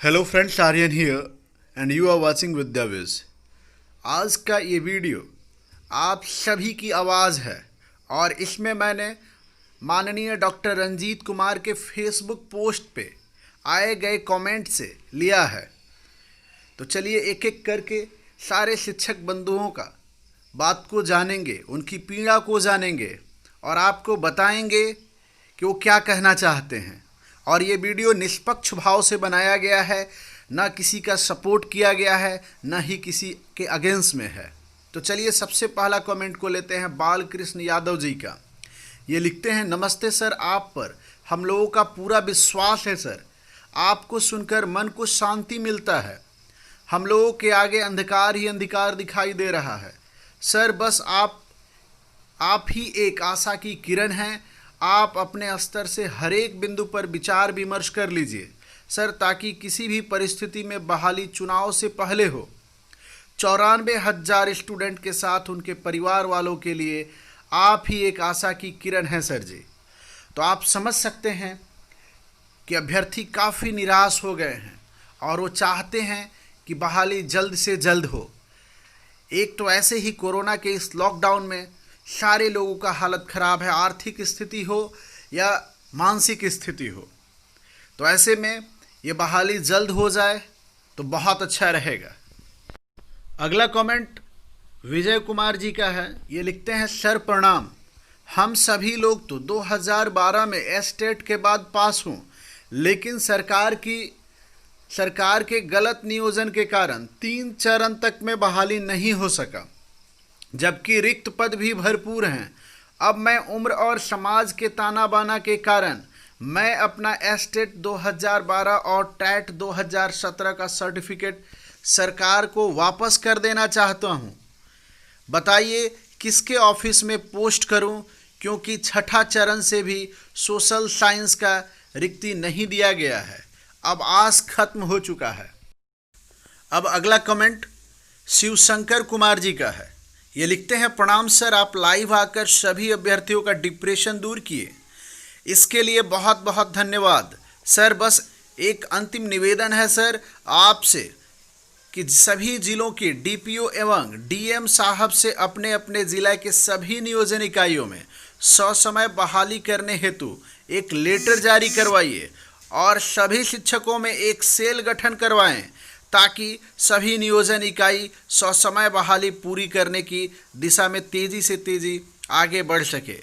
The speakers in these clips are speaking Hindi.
Hello friends, Aryan here and you are watching Vidyaviz. आज का ये वीडियो आप सभी की आवाज़ है और इसमें मैंने माननीय डॉक्टर रंजीत कुमार के फेसबुक पोस्ट पे आए गए कमेंट से लिया है। तो चलिए एक एक करके सारे शिक्षक बंधुओं का बात को जानेंगे, उनकी पीड़ा को जानेंगे और आपको बताएंगे कि वो क्या कहना चाहते हैं। और ये वीडियो निष्पक्ष भाव से बनाया गया है, ना किसी का सपोर्ट किया गया है, ना ही किसी के अगेंस्ट में है। तो चलिए सबसे पहला कमेंट को लेते हैं बालकृष्ण यादव जी का। ये लिखते हैं, नमस्ते सर, आप पर हम लोगों का पूरा विश्वास है सर। आपको सुनकर मन को शांति मिलता है। हम लोगों के आगे अंधकार ही अंधकार दिखाई दे रहा है सर। बस आप ही एक आशा की किरण हैं। आप अपने स्तर से हर एक बिंदु पर विचार विमर्श कर लीजिए सर, ताकि किसी भी परिस्थिति में बहाली चुनाव से पहले हो। 94,000 स्टूडेंट के साथ उनके परिवार वालों के लिए आप ही एक आशा की किरण हैं सर जी। तो आप समझ सकते हैं कि अभ्यर्थी काफ़ी निराश हो गए हैं और वो चाहते हैं कि बहाली जल्द से जल्द हो। एक तो ऐसे ही कोरोना के इस लॉकडाउन में सारे लोगों का हालत ख़राब है, आर्थिक स्थिति हो या मानसिक स्थिति हो। तो ऐसे में ये बहाली जल्द हो जाए तो बहुत अच्छा रहेगा। अगला कमेंट विजय कुमार जी का है। ये लिखते हैं, सर प्रणाम। हम सभी लोग तो 2012 में एस्टेट के बाद पास हों, लेकिन सरकार के गलत नियोजन के कारण 3 चरण तक में बहाली नहीं हो सका, जबकि रिक्त पद भी भरपूर हैं। अब मैं उम्र और समाज के ताना बाना के कारण मैं अपना एस्टेट 2012 और टैट 2017 का सर्टिफिकेट सरकार को वापस कर देना चाहता हूं। बताइए किसके ऑफिस में पोस्ट करूं, क्योंकि छठा चरण से भी सोशल साइंस का रिक्ति नहीं दिया गया है। अब आस खत्म हो चुका है। अब अगला कमेंट शिवशंकर कुमार जी का है। ये लिखते हैं, प्रणाम सर, आप लाइव आकर सभी अभ्यर्थियों का डिप्रेशन दूर किए, इसके लिए बहुत बहुत धन्यवाद सर। बस एक अंतिम निवेदन है सर आपसे कि सभी जिलों की डीपीओ एवं डीएम साहब से अपने अपने जिला के सभी नियोजन इकाइयों में ससमय बहाली करने हेतु एक लेटर जारी करवाइए और सभी शिक्षकों में एक सेल गठन करवाएं, ताकि सभी नियोजन इकाई ससमय बहाली पूरी करने की दिशा में तेजी से तेजी आगे बढ़ सके।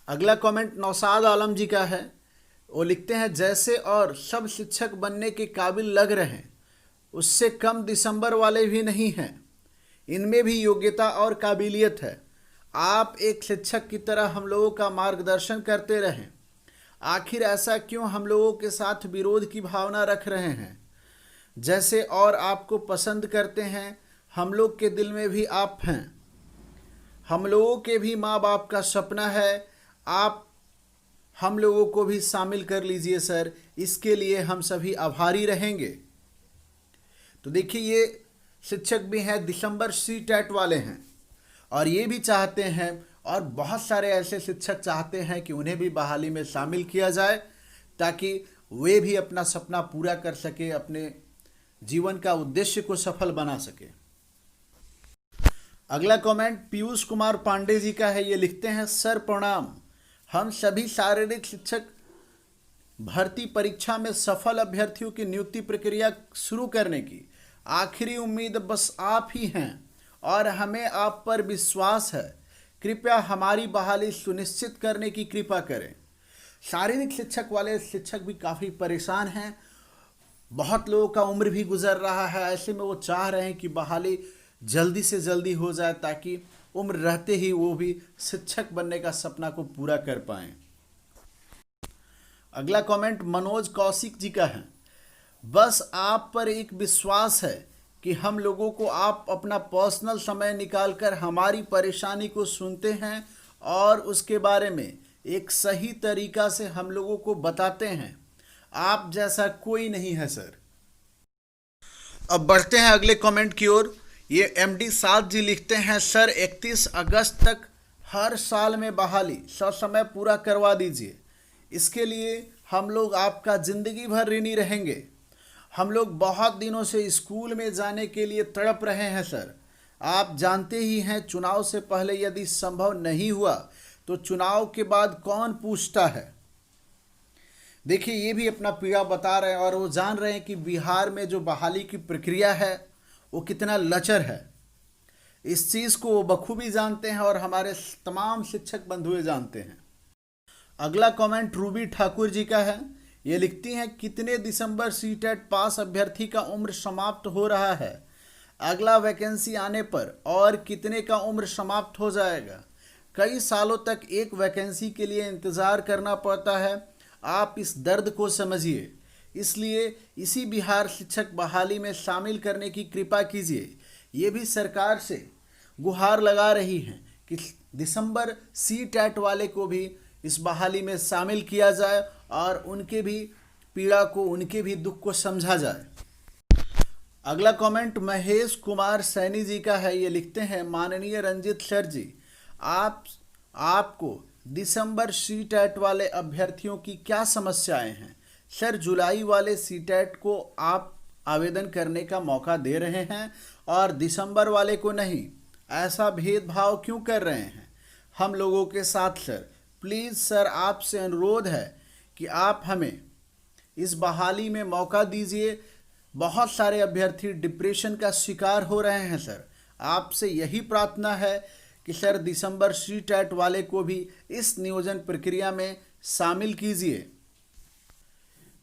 अगला कमेंट नौशाद आलम जी का है। वो लिखते हैं, जैसे और सब शिक्षक बनने के काबिल लग रहे हैं, उससे कम दिसंबर वाले भी नहीं हैं। इनमें भी योग्यता और काबिलियत है। आप एक शिक्षक की तरह हम लोगों का मार्गदर्शन करते रहें। आखिर ऐसा क्यों हम लोगों के साथ विरोध की भावना रख रहे हैं? जैसे और आपको पसंद करते हैं, हम लोग के दिल में भी आप हैं। हम लोगों के भी माँ बाप का सपना है, आप हम लोगों को भी शामिल कर लीजिए सर, इसके लिए हम सभी आभारी रहेंगे। तो देखिए, ये शिक्षक भी हैं, दिसंबर सी टेट वाले हैं और ये भी चाहते हैं, और बहुत सारे ऐसे शिक्षक चाहते हैं कि उन्हें भी बहाली में शामिल किया जाए, ताकि वे भी अपना सपना पूरा कर सके, अपने जीवन का उद्देश्य को सफल बना सके। अगला कमेंट पीयूष कुमार पांडे जी का है। ये लिखते हैं, सर प्रणाम। हम सभी शारीरिक शिक्षक भर्ती परीक्षा में सफल अभ्यर्थियों की नियुक्ति प्रक्रिया शुरू करने की आखिरी उम्मीद बस आप ही हैं और हमें आप पर विश्वास है। कृपया हमारी बहाली सुनिश्चित करने की कृपा करें। शारीरिक शिक्षक वाले शिक्षक भी काफ़ी परेशान हैं, बहुत लोगों का उम्र भी गुजर रहा है। ऐसे में वो चाह रहे हैं कि बहाली जल्दी से जल्दी हो जाए, ताकि उम्र रहते ही वो भी शिक्षक बनने का सपना को पूरा कर पाएं। अगला कमेंट मनोज कौशिक जी का है। बस आप पर एक विश्वास है कि हम लोगों को आप अपना पर्सनल समय निकालकर हमारी परेशानी को सुनते हैं और उसके बारे में एक सही तरीका से हम लोगों को बताते हैं। आप जैसा कोई नहीं है सर। अब बढ़ते हैं अगले कमेंट की ओर। ये एमडी साद जी लिखते हैं, सर 31 अगस्त तक हर साल में बहाली ससमय पूरा करवा दीजिए। इसके लिए हम लोग आपका ज़िंदगी भर ऋणी रहेंगे। हम लोग बहुत दिनों से स्कूल में जाने के लिए तड़प रहे हैं सर। आप जानते ही हैं, चुनाव से पहले यदि संभव नहीं हुआ तो चुनाव के बाद कौन पूछता है। देखिए, ये भी अपना पीड़ा बता रहे हैं और वो जान रहे हैं कि बिहार में जो बहाली की प्रक्रिया है वो कितना लचर है। इस चीज़ को वो बखूबी जानते हैं और हमारे तमाम शिक्षक बंधुए जानते हैं। अगला कमेंट रूबी ठाकुर जी का है। ये लिखती हैं, कितने दिसंबर सीटेट पास अभ्यर्थी का उम्र समाप्त हो रहा है? अगला वैकेंसी आने पर और कितने का उम्र समाप्त हो जाएगा? कई सालों तक एक वैकेंसी के लिए इंतज़ार करना पड़ता है। आप इस दर्द को समझिए, इसलिए इसी बिहार शिक्षक बहाली में शामिल करने की कृपा कीजिए। ये भी सरकार से गुहार लगा रही हैं कि दिसंबर सीटेट वाले को भी इस बहाली में शामिल किया जाए और उनके भी पीड़ा को, उनके भी दुख को समझा जाए। अगला कमेंट महेश कुमार सैनी जी का है। ये लिखते हैं, माननीय रंजित सर जी, आपको दिसंबर सीटेट वाले अभ्यर्थियों की क्या समस्याएं हैं? सर, जुलाई वाले सीटेट को आप आवेदन करने का मौका दे रहे हैं और दिसंबर वाले को नहीं। ऐसा भेदभाव क्यों कर रहे हैं हम लोगों के साथ? सर प्लीज़ सर, आपसे अनुरोध है कि आप हमें इस बहाली में मौका दीजिए। बहुत सारे अभ्यर्थी डिप्रेशन का शिकार हो रहे हैं। सर, आपसे यही प्रार्थना है कि सर दिसंबर सीटेट वाले को भी इस नियोजन प्रक्रिया में शामिल कीजिए।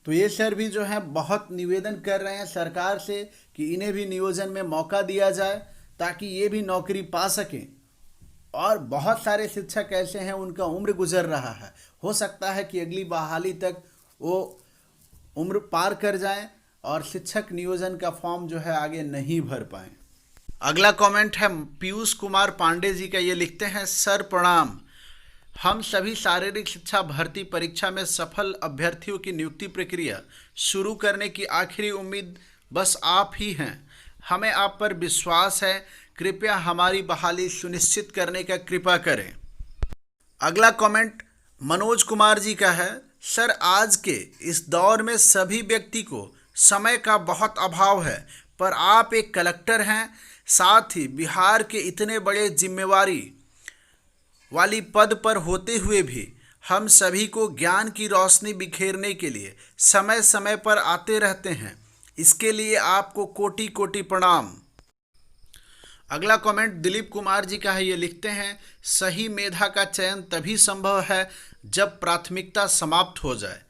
तो ये सर भी जो है बहुत निवेदन कर रहे हैं सरकार से कि इन्हें भी नियोजन में मौका दिया जाए ताकि ये भी नौकरी पा सकें। और बहुत सारे शिक्षक ऐसे हैं उनका उम्र गुजर रहा है, हो सकता है कि अगली बहाली तक वो उम्र पार कर जाएं और शिक्षक नियोजन का फॉर्म जो है आगे नहीं भर पाएं। अगला कमेंट है पीयूष कुमार पांडे जी का। ये लिखते हैं, सर प्रणाम, हम सभी शारीरिक शिक्षा भर्ती परीक्षा में सफल अभ्यर्थियों की नियुक्ति प्रक्रिया शुरू करने की आखिरी उम्मीद बस आप ही हैं। हमें आप पर विश्वास है, कृपया हमारी बहाली सुनिश्चित करने का कृपा करें। अगला कमेंट मनोज कुमार जी का है। सर, आज के इस दौर में सभी व्यक्ति को समय का बहुत अभाव है, पर आप एक कलेक्टर हैं, साथ ही बिहार के इतने बड़े जिम्मेवारी वाली पद पर होते हुए भी हम सभी को ज्ञान की रोशनी बिखेरने के लिए समय समय पर आते रहते हैं। इसके लिए आपको कोटि कोटि प्रणाम। अगला कमेंट दिलीप कुमार जी का है। ये लिखते हैं, सही मेधा का चयन तभी संभव है जब प्राथमिकता समाप्त हो जाए।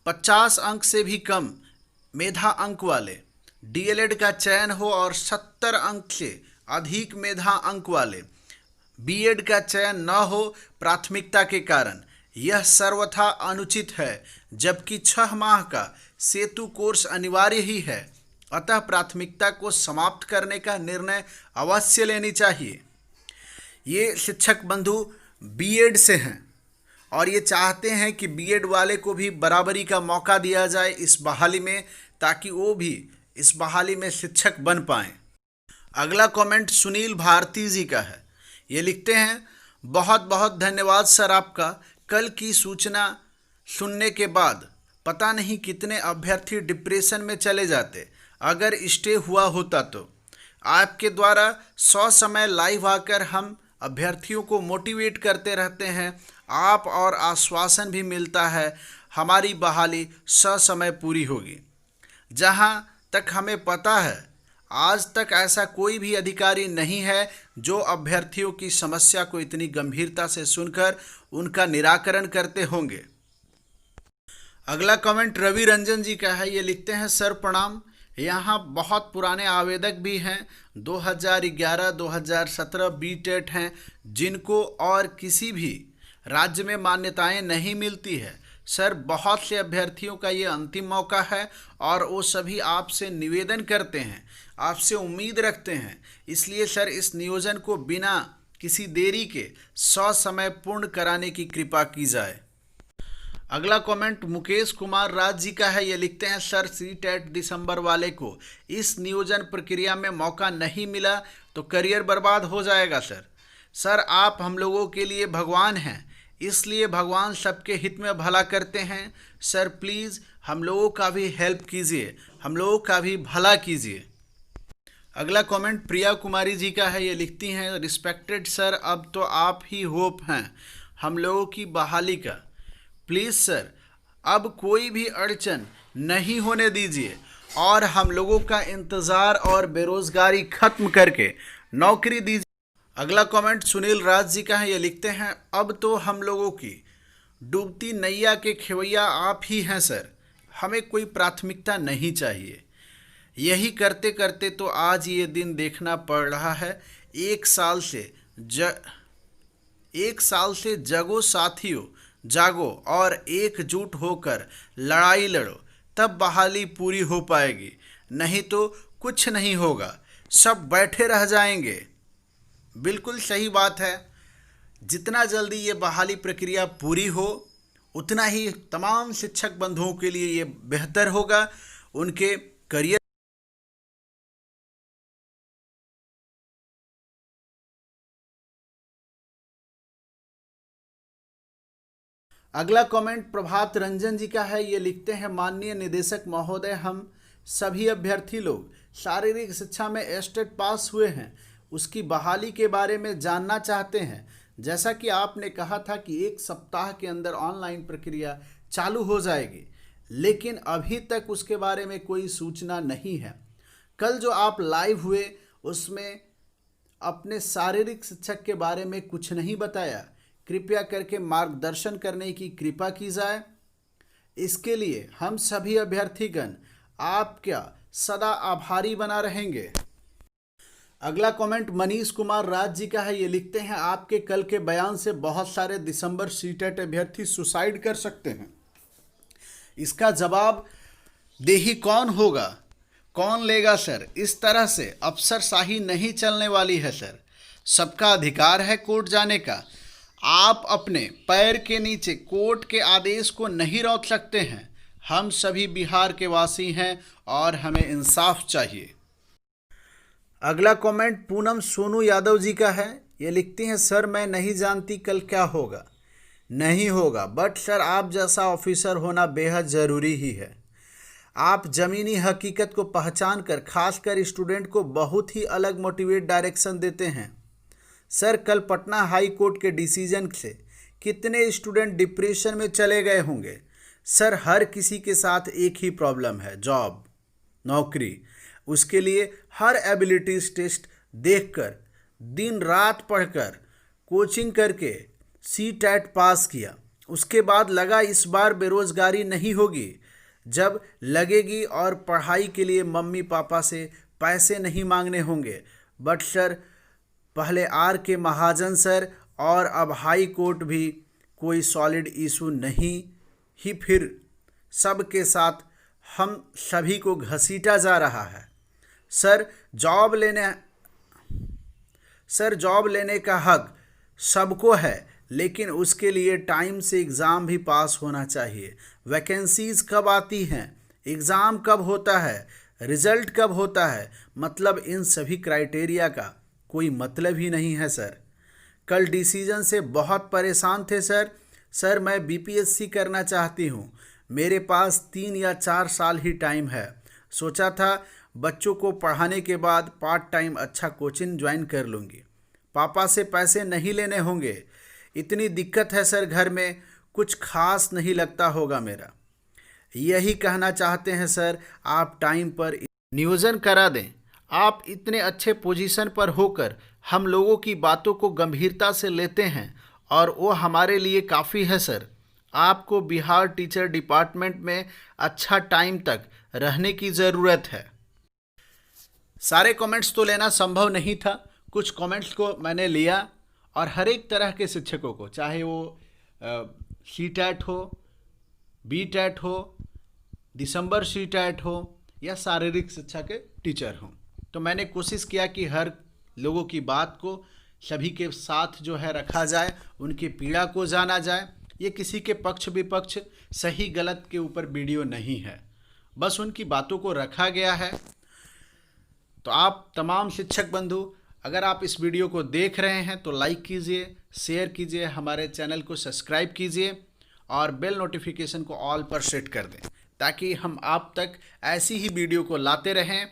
50 अंक से भी कम मेधा अंक वाले डीएलएड का चयन हो और 70 अंक से अधिक मेधा अंक वाले बीएड का चयन न हो प्राथमिकता के कारण। यह सर्वथा अनुचित है, जबकि 6 माह का सेतु कोर्स अनिवार्य ही है। अतः प्राथमिकता को समाप्त करने का निर्णय अवश्य लेनी चाहिए। ये शिक्षक बंधु बीएड से हैं और ये चाहते हैं कि बीएड वाले को भी बराबरी का मौका दिया जाए इस बहाली में, ताकि वो भी इस बहाली में शिक्षक बन पाएँ। अगला कमेंट सुनील भारती जी का है। ये लिखते हैं, बहुत बहुत धन्यवाद सर आपका। कल की सूचना सुनने के बाद पता नहीं कितने अभ्यर्थी डिप्रेशन में चले जाते अगर स्टे हुआ होता तो। आपके द्वारा 100 समय लाइव आकर हम अभ्यर्थियों को मोटिवेट करते रहते हैं। आप और आश्वासन भी मिलता है हमारी बहाली ससमय पूरी होगी। जहां तक हमें पता है, आज तक ऐसा कोई भी अधिकारी नहीं है जो अभ्यर्थियों की समस्या को इतनी गंभीरता से सुनकर उनका निराकरण करते होंगे। अगला कमेंट रवि रंजन जी का है। ये लिखते हैं, सर प्रणाम, यहाँ बहुत पुराने आवेदक भी हैं। 2011, 2017 बीटेट हैं जिनको और किसी भी राज्य में मान्यताएं नहीं मिलती है। सर, बहुत से अभ्यर्थियों का ये अंतिम मौका है और वो सभी आपसे निवेदन करते हैं, आपसे उम्मीद रखते हैं। इसलिए सर, इस नियोजन को बिना किसी देरी के ससमय पूर्ण कराने की कृपा की जाए। अगला कमेंट मुकेश कुमार राज जी का है। ये लिखते हैं, सर सीटेट दिसंबर वाले को इस नियोजन प्रक्रिया में मौका नहीं मिला तो करियर बर्बाद हो जाएगा। सर, आप हम लोगों के लिए भगवान हैं, इसलिए भगवान सबके हित में भला करते हैं। सर प्लीज़ हम लोगों का भी हेल्प कीजिए, हम लोगों का भी भला कीजिए। अगला कमेंट प्रिया कुमारी जी का है। ये लिखती हैं, रिस्पेक्टेड सर, अब तो आप ही होप हैं हम लोगों की बहाली का। प्लीज़ सर अब कोई भी अड़चन नहीं होने दीजिए और हम लोगों का इंतज़ार और बेरोज़गारी ख़त्म करके नौकरी दीजिए। अगला कमेंट सुनील राज जी का है। ये लिखते हैं, अब तो हम लोगों की डूबती नैया के खेवैया आप ही हैं सर, हमें कोई प्राथमिकता नहीं चाहिए। यही करते करते तो आज ये दिन देखना पड़ रहा है। एक साल से जगो साथियों, जागो और एकजुट होकर लड़ाई लड़ो, तब बहाली पूरी हो पाएगी, नहीं तो कुछ नहीं होगा, सब बैठे रह जाएंगे। बिल्कुल सही बात है। जितना जल्दी ये बहाली प्रक्रिया पूरी हो उतना ही तमाम शिक्षक बंधुओं के लिए ये बेहतर होगा, उनके करियर। अगला कमेंट प्रभात रंजन जी का है। ये लिखते हैं, माननीय निदेशक महोदय, हम सभी अभ्यर्थी लोग शारीरिक शिक्षा में एस्टेट पास हुए हैं, उसकी बहाली के बारे में जानना चाहते हैं। जैसा कि आपने कहा था कि 1 सप्ताह के अंदर ऑनलाइन प्रक्रिया चालू हो जाएगी, लेकिन अभी तक उसके बारे में कोई सूचना नहीं है। कल जो आप लाइव हुए उसमें अपने शारीरिक शिक्षक के बारे में कुछ नहीं बताया। कृपया करके मार्गदर्शन करने की कृपा की जाए। इसके लिए हम सभी अभ्यर्थीगण आपका सदा आभारी बना रहेंगे। अगला कमेंट मनीष कुमार राज जी का है। ये लिखते हैं, आपके कल के बयान से बहुत सारे दिसंबर सीटेट अभ्यर्थी सुसाइड कर सकते हैं। इसका जवाब देही कौन होगा, कौन लेगा सर? इस तरह से अफसरशाही नहीं चलने वाली है सर। सबका अधिकार है कोर्ट जाने का। आप अपने पैर के नीचे कोर्ट के आदेश को नहीं रोक सकते हैं। हम सभी बिहार के वासी हैं और हमें इंसाफ चाहिए। अगला कमेंट पूनम सोनू यादव जी का है। ये लिखती हैं, सर मैं नहीं जानती कल क्या होगा, नहीं होगा, बट सर आप जैसा ऑफिसर होना बेहद ज़रूरी ही है। आप ज़मीनी हकीकत को पहचान कर खासकर स्टूडेंट को बहुत ही अलग मोटिवेट डायरेक्शन देते हैं। सर कल पटना हाई कोर्ट के डिसीजन से कितने स्टूडेंट डिप्रेशन में चले गए होंगे। सर हर किसी के साथ एक ही प्रॉब्लम है, जॉब, नौकरी। उसके लिए हर एबिलिटीज टेस्ट देखकर, दिन रात पढ़कर, कोचिंग करके सीटेट पास किया। उसके बाद लगा इस बार बेरोज़गारी नहीं होगी। जब लगेगी और पढ़ाई के लिए मम्मी पापा से पैसे नहीं मांगने होंगे। बट सर पहले आर के महाजन सर और अब हाई कोर्ट भी कोई सॉलिड इशू नहीं ही, फिर सब के साथ हम सभी को घसीटा जा रहा है। सर जॉब लेने का हक सबको है, लेकिन उसके लिए टाइम से एग्ज़ाम भी पास होना चाहिए। वैकेंसीज कब आती हैं, एग्ज़ाम कब होता है, रिज़ल्ट कब होता है, मतलब इन सभी क्राइटेरिया का कोई मतलब ही नहीं है सर। कल डिसीजन से बहुत परेशान थे सर। सर मैं बीपीएससी करना चाहती हूँ, मेरे पास 3 या 4 साल ही टाइम है। सोचा था बच्चों को पढ़ाने के बाद पार्ट टाइम अच्छा कोचिंग ज्वाइन कर लूँगी, पापा से पैसे नहीं लेने होंगे। इतनी दिक्कत है सर घर में, कुछ खास नहीं लगता होगा मेरा। यही कहना चाहते हैं सर, आप टाइम पर नियोजन करा दें। आप इतने अच्छे पोजीशन पर होकर हम लोगों की बातों को गंभीरता से लेते हैं और वो हमारे लिए काफ़ी है सर। आपको बिहार टीचर डिपार्टमेंट में अच्छा टाइम तक रहने की ज़रूरत है। सारे कमेंट्स तो लेना संभव नहीं था, कुछ कमेंट्स को मैंने लिया और हर एक तरह के शिक्षकों को, चाहे वो सीटेट हो, बीटेट हो, दिसंबर सीटेट हो या शारीरिक शिक्षा के टीचर हों, तो मैंने कोशिश किया कि हर लोगों की बात को सभी के साथ जो है रखा जाए, उनकी पीड़ा को जाना जाए। ये किसी के पक्ष विपक्ष, सही गलत के ऊपर वीडियो नहीं है, बस उनकी बातों को रखा गया है। तो आप तमाम शिक्षक बंधु अगर आप इस वीडियो को देख रहे हैं तो लाइक कीजिए, शेयर कीजिए, हमारे चैनल को सब्सक्राइब कीजिए और बेल नोटिफिकेशन को ऑल पर सेट कर दें ताकि हम आप तक ऐसी ही वीडियो को लाते रहें